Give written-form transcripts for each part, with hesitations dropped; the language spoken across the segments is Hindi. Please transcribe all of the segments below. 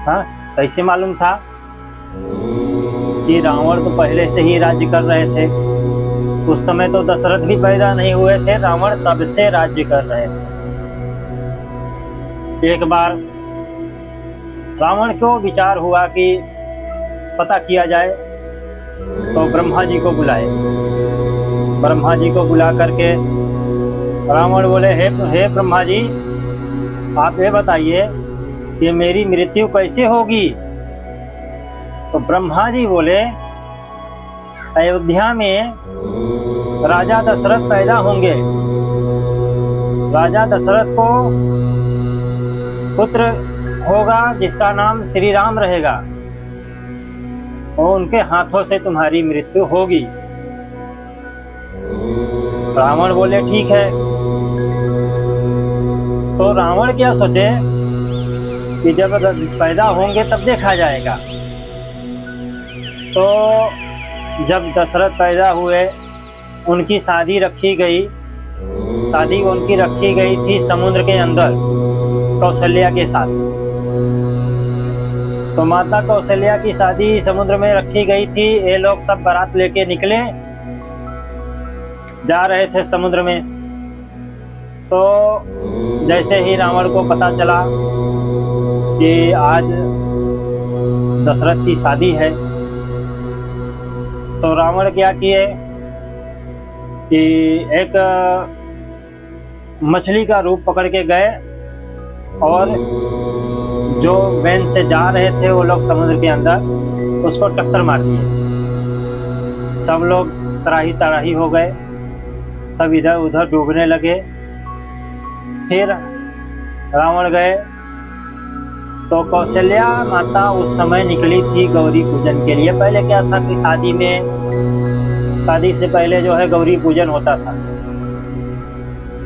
हाँ, कैसे मालूम था कि रावण तो पहले से ही राज्य कर रहे थे। उस समय तो दशरथ भी पैदा नहीं हुए थे, रावण तब से राज्य कर रहे थे। एक बार रावण को विचार हुआ कि पता किया जाए, तो ब्रह्मा जी को बुलाए। ब्रह्मा जी को बुला करके रावण बोले, हे ब्रह्मा जी, आप ये बताइए कि मेरी मृत्यु कैसे होगी। तो ब्रह्मा जी बोले, अयोध्या में राजा दशरथ पैदा होंगे। राजा दशरथ को पुत्र होगा जिसका नाम श्री राम रहेगा, और उनके हाथों से तुम्हारी मृत्यु होगी। रावण बोले, ठीक है। तो रावण क्या सोचे कि जब पैदा होंगे तब देखा जाएगा। तो जब दशरथ पैदा हुए, उनकी शादी रखी गई। शादी उनकी रखी गई थी समुद्र के अंदर कौशल्या के साथ। तो माता कौशल्या की शादी समुद्र में रखी गई थी। ये लोग सब बारात लेके निकले, जा रहे थे समुद्र में। तो जैसे ही रावण को पता चला कि आज दशरथ की शादी है, तो रावण क्या किए कि एक मछली का रूप पकड़ के गए, और जो वैन से जा रहे थे वो लोग समुद्र के अंदर, उसको टक्कर मार दिए। सब लोग तराही तराही हो गए, सब इधर उधर डूबने लगे। फिर रावण गए तो कौशल्या माता उस समय निकली थी गौरी पूजन के लिए। पहले क्या था कि शादी से पहले जो है गौरी पूजन होता था,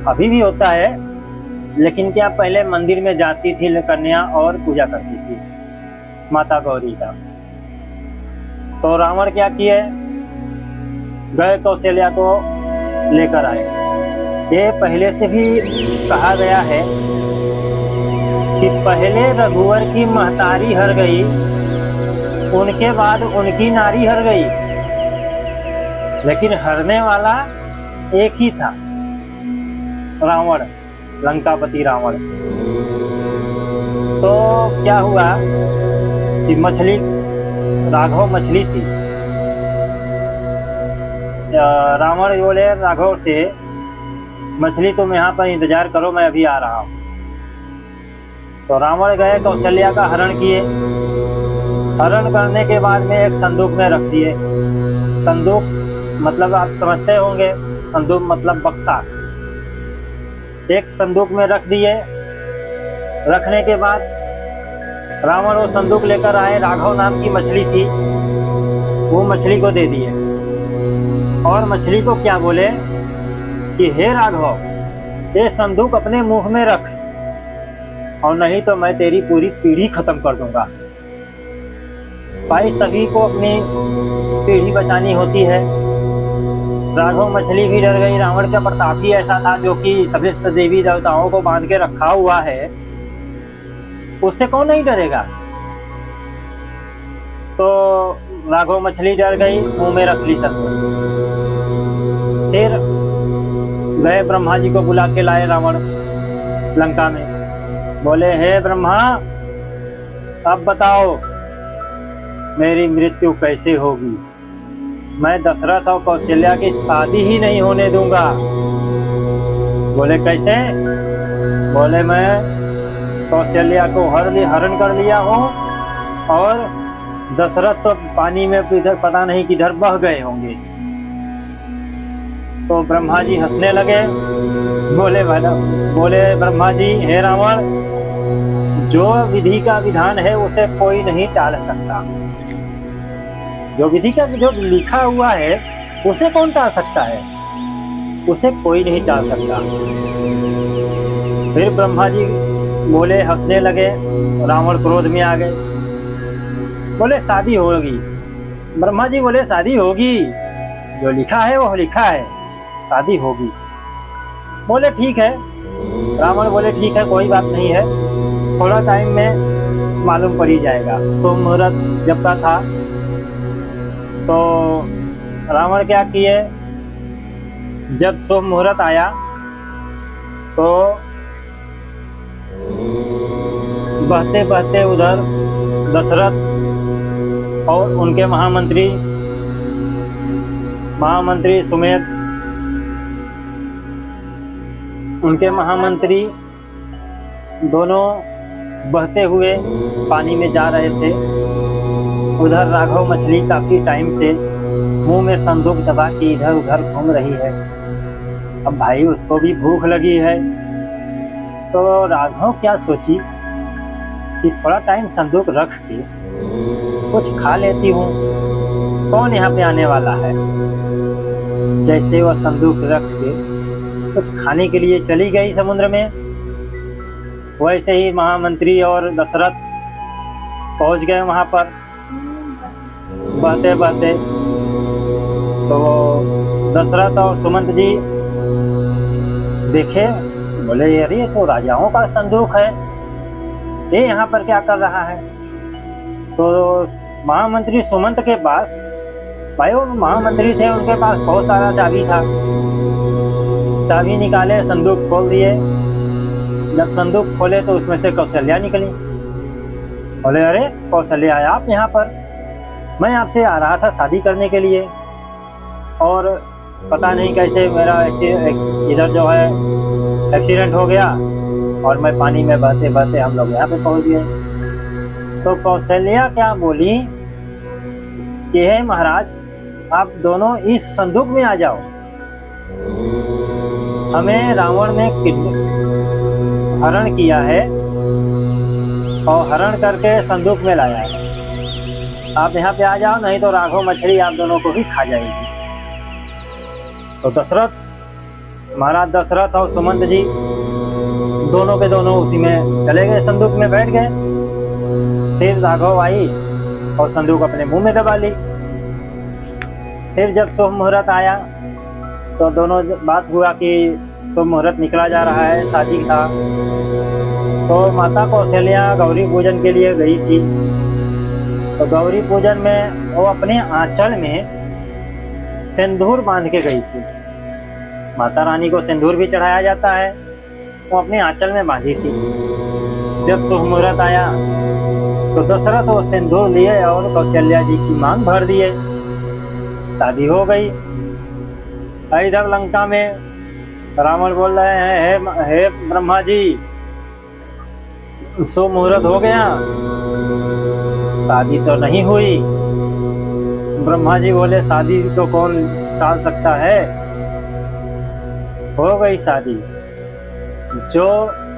अभी भी होता है, लेकिन क्या पहले मंदिर में जाती थी कन्या और पूजा करती थी माता गौरी का। तो रावण क्या किए, गए कौशल्या को लेकर आए। ये पहले से भी कहा गया है कि पहले रघुवर की महतारी हर गई, उनके बाद उनकी नारी हर गई, लेकिन हरने वाला एक ही था, रावण, लंकापति रावण। तो क्या हुआ कि मछली, राघव मछली थी। रावण बोले राघव से, मछली तुम यहाँ पर इंतजार करो, मैं अभी आ रहा हूँ। तो रावण गए, कौशल्या का हरण किए। हरण करने के बाद में एक संदूक में रख दिए। संदूक मतलब आप समझते होंगे, संदूक मतलब बक्सा। एक संदूक में रख दिए। रखने के बाद रावण वो संदूक लेकर आए, राघव नाम की मछली थी, वो मछली को दे दिए। और मछली को क्या बोले कि हे राघव, ये संदूक अपने मुंह में रख, और नहीं तो मैं तेरी पूरी पीढ़ी खत्म कर दूंगा। भाई, सभी को अपनी पीढ़ी बचानी होती है। राघव मछली भी डर गई। रावण का प्रताप ही ऐसा था, जो कि समस्त देवी देवताओं को बांध के रखा हुआ है, उससे कौन नहीं डरेगा। तो राघव मछली डर गई, मुंह में रख ली संदूक। फिर गए, ब्रह्मा जी को बुला के लाए रावण लंका में। बोले, हे ब्रह्मा, अब बताओ मेरी मृत्यु कैसे होगी। मैं दशरथ और कौशल्या की शादी ही नहीं होने दूंगा। बोले, कैसे? बोले, मैं कौशल्या को हरण कर लिया हूँ, और दशरथ तो पानी में इधर पता नहीं किधर बह गए होंगे। तो ब्रह्मा जी हंसने लगे। बोले ब्रह्मा जी, हे रावण, जो विधि का विधान है उसे कोई नहीं टाल सकता। जो विधि का जो लिखा हुआ है उसे कौन टाल सकता है? उसे कोई नहीं टाल सकता। फिर ब्रह्मा जी बोले, हंसने लगे। रावण क्रोध में आ गए। बोले, शादी होगी। ब्रह्मा जी बोले, शादी होगी, जो लिखा है वो लिखा है, शादी होगी। बोले, ठीक है। रावण बोले, ठीक है, कोई बात नहीं है, थोड़ा टाइम में मालूम पड़ ही जाएगा। शुभ मुहूर्त जब का था तो रावण क्या किए, जब शुभ मुहूर्त आया तो बहते बहते उधर दशरथ और उनके महामंत्री सुमेध, उनके महामंत्री दोनों बहते हुए पानी में जा रहे थे। उधर राघव मछली काफी टाइम से मुंह में संदूक दबा के इधर उधर घूम रही है। अब भाई उसको भी भूख लगी है, तो राघव क्या सोची कि थोड़ा टाइम संदूक रख के कुछ खा लेती हूँ, कौन यहाँ पे आने वाला है। जैसे वह संदूक रख के कुछ खाने के लिए चली गई समुद्र में, वैसे ही महामंत्री और दशरथ पहुंच गए वहां पर बहते बहते। तो दशरथ और सुमंत जी देखे, बोले अरे ये तो राजाओं का संदूक है, ये यहाँ पर क्या कर रहा है। तो महामंत्री सुमंत के पास, भाई वो महामंत्री थे, उनके पास बहुत सारा चाबी था। चाबी निकाले, संदूक खोल दिए। जब संदूक खोले तो उसमें से कौशल्या निकली। बोले अरे कौशल्या आप यहाँ पर, मैं आपसे आ रहा था शादी करने के लिए, और पता नहीं कैसे मेरा इधर जो है एक्सीडेंट हो गया और मैं पानी में बहते बहते हम लोग यहाँ पे पहुँच गए। तो कौशल्या क्या बोली कि हे महाराज, आप दोनों इस संदूक में आ जाओ। हमें रावण ने हरण किया है और हरण करके संदूक में लाया है। आप यहाँ पे आ जाओ, नहीं तो राघव मछली आप दोनों को भी खा जाएगी। तो दशरथ, महाराज दशरथ और सुमंत जी दोनों के दोनों उसी में चले गए, संदूक में बैठ गए। फिर राघव आई और संदूक अपने मुंह में दबा ली। फिर जब शुभ मुहूर्त आया तो दोनों बात हुआ कि शुभ मुहूर्त निकला जा रहा है, शादी था। तो माता कौशल्या गौरी पूजन के लिए गई थी। तो गौरी पूजन में वो अपने आंचल में सिंदूर बांध के गई थी। माता रानी को सिंदूर भी चढ़ाया जाता है, वो अपने आंचल में बांधी थी। जब शुभ मुहूर्त आया तो दशरथ वो सिंदूर लिए और कौशल्या जी की मांग भर दिए, शादी हो गई। इधर लंका में रावण बोल रहे हैं, हे ब्रह्मा जी, शुभ मुहूर्त हो गया, शादी तो नहीं हुई। ब्रह्मा जी बोले शादी तो कौन टाल सकता है, हो गई शादी। जो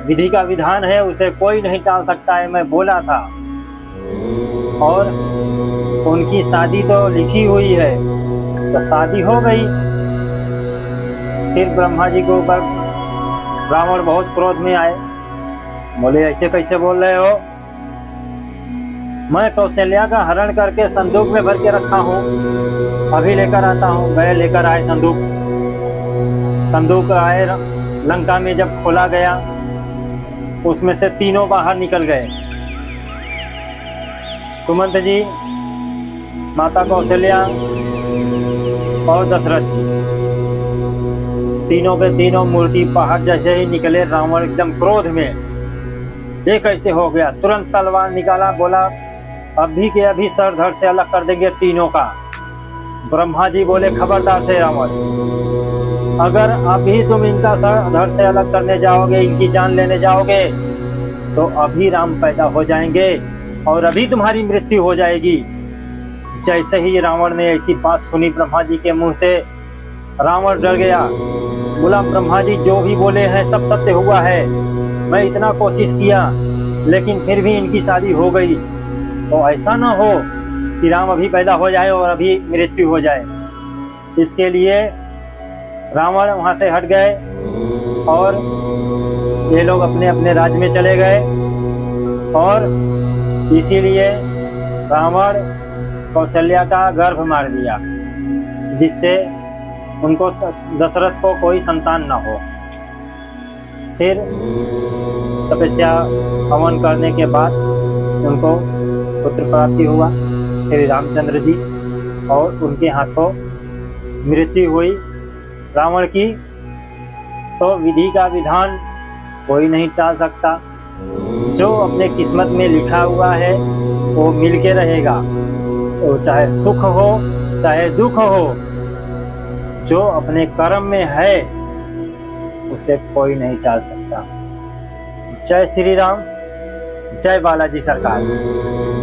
विधि का विधान है उसे कोई नहीं टाल सकता है, मैं बोला था। और उनकी शादी तो लिखी हुई है, तो शादी हो गई। फिर ब्रह्मा जी के ऊपर रावण बहुत क्रोध में आए, बोले ऐसे कैसे बोल रहे हो, मैं कौशल्या का हरण करके संदूक में भर के रखा हूँ, अभी लेकर आता हूँ। गए लेकर आए संदूक आए लंका में। जब खोला गया उसमें से तीनों बाहर निकल गए, सुमंत जी, माता कौशल्या और दशरथ जी। तीनों के तीनों मूर्ति पहाड़ जैसे ही निकले। रावण एकदम क्रोध में, ये कैसे हो गया, तुरंत तलवार निकाला, बोला अभी के अभी सर धड़ से अलग कर देंगे तीनों का। ब्रह्मा जी बोले खबरदार से रावण, अगर अभी तुम इनका सर धड़ से अलग करने जाओगे, इनकी जान लेने जाओगे, तो अभी राम पैदा हो जाएंगे और अभी तुम्हारी मृत्यु हो जाएगी। जैसे ही रावण ने ऐसी बात सुनी ब्रह्मा जी के मुंह से, रावण डर गया। बोला ब्रह्मा जी जो भी बोले हैं सब सत्य हुआ है, मैं इतना कोशिश किया लेकिन फिर भी इनकी शादी हो गई, तो ऐसा ना हो कि राम अभी पैदा हो जाए और अभी मृत्यु हो जाए। इसके लिए रावण वहाँ से हट गए और ये लोग अपने अपने राज्य में चले गए। और इसीलिए रावण कौशल्या का गर्भ मार दिया, जिससे उनको दशरथ को कोई संतान न हो। फिर तपस्या हवन करने के बाद उनको पुत्र प्राप्ति हुआ श्री रामचंद्र जी, और उनके हाथों मृत्यु हुई रावण की। तो विधि का विधान कोई नहीं टाल सकता। जो अपने किस्मत में लिखा हुआ है वो मिल के रहेगा, तो चाहे सुख हो चाहे दुख हो, जो अपने कर्म में है उसे कोई नहीं टाल सकता। जय श्री राम, जय बालाजी सरकार।